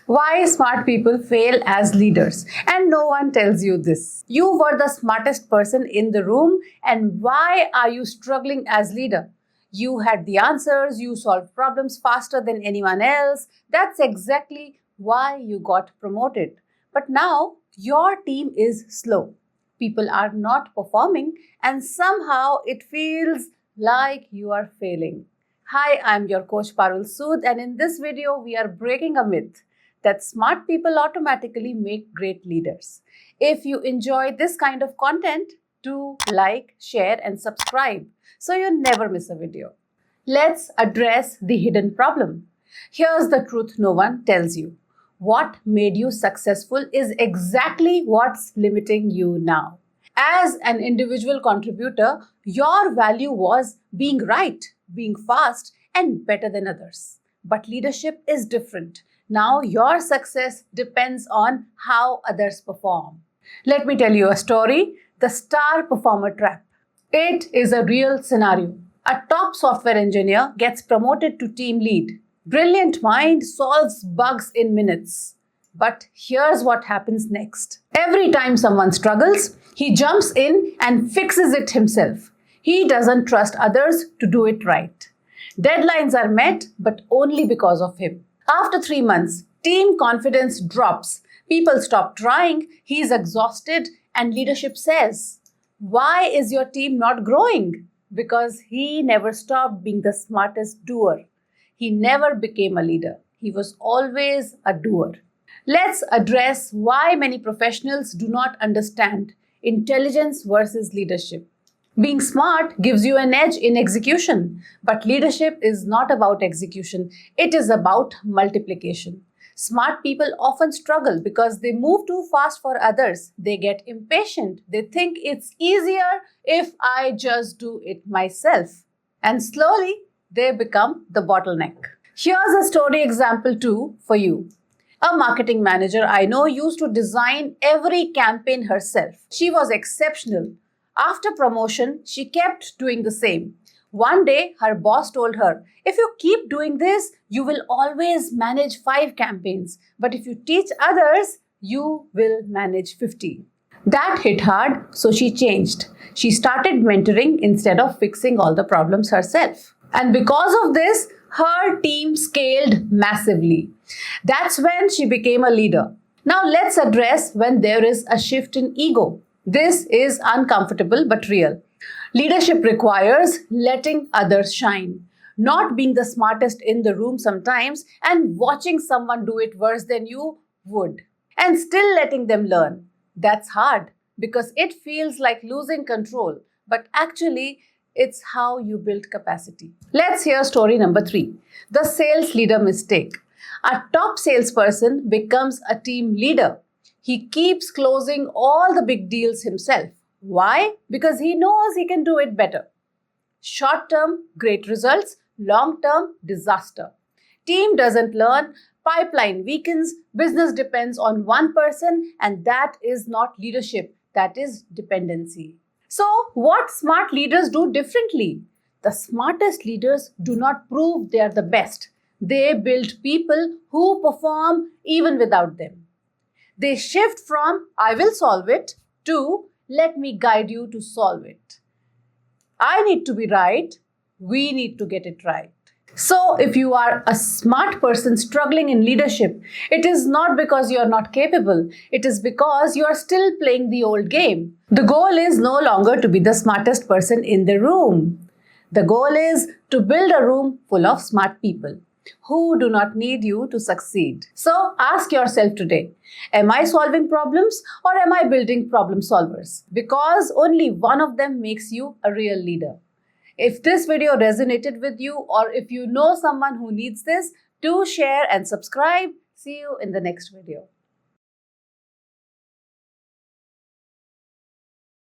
Why smart people fail as leaders, and no one tells you this. You were the smartest person in the room, and why are you struggling as leader? You had the answers, you solved problems faster than anyone else. That's exactly why you got promoted. But now your team is slow. People are not performing, and somehow it feels like you are failing. Hi, I'm your coach Parul Sood, and in this video, we are breaking a myth that smart people automatically make great leaders. If you enjoy this kind of content, do like, share, and subscribe so you never miss a video. Let's address the hidden problem. Here's the truth no one tells you. What made you successful is exactly what's limiting you now. As an individual contributor, your value was being right, being fast, and better than others. But leadership is different. Now your success depends on how others perform. Let me tell you a story, the star performer trap. It is a real scenario. A top software engineer gets promoted to team lead. Brilliant mind solves bugs in minutes. But here's what happens next. Every time someone struggles, he jumps in and fixes it himself. He doesn't trust others to do it right. Deadlines are met, but only because of him. After 3 months, team confidence drops. People stop trying, he's exhausted, and leadership says, "Why is your team not growing?" Because he never stopped being the smartest doer. He never became a leader. He was always a doer. Let's address why many professionals do not understand intelligence versus leadership. Being smart gives you an edge in execution, but leadership is not about execution. It is about multiplication. Smart people often struggle because they move too fast for others. They get impatient. They think it's easier if I just do it myself. And slowly, they become the bottleneck. Here's a story example too for you. A marketing manager I know used to design every campaign herself. She was exceptional. After promotion, she kept doing the same. One day, her boss told her, "If you keep doing this, you will always manage 5 campaigns. But if you teach others, you will manage 50. That hit hard, so she changed. She started mentoring instead of fixing all the problems herself. And because of this, her team scaled massively. That's when she became a leader. Now let's address when there is a shift in ego. This is uncomfortable but real. Leadership requires letting others shine, not being the smartest in the room sometimes and watching someone do it worse than you would, and still letting them learn. That's hard because it feels like losing control, but actually, it's how you build capacity. Let's hear story number 3, the sales leader mistake. A top salesperson becomes a team leader. He keeps closing all the big deals himself. Why? Because he knows he can do it better. Short term, great results. Long term, disaster. Team doesn't learn. Pipeline weakens. Business depends on one person, and that is not leadership. That is dependency. So, what smart leaders do differently? The smartest leaders do not prove they are the best. They build people who perform even without them. They shift from "I will solve it" to "let me guide you to solve it." I need to be right. We need to get it right. So, if you are a smart person struggling in leadership, it is not because you are not capable. It is because you are still playing the old game. The goal is no longer to be the smartest person in the room. The goal is to build a room full of smart people who do not need you to succeed. So, ask yourself today, am I solving problems or am I building problem solvers? Because only one of them makes you a real leader. If this video resonated with you or if you know someone who needs this, do share and subscribe. See you in the next video.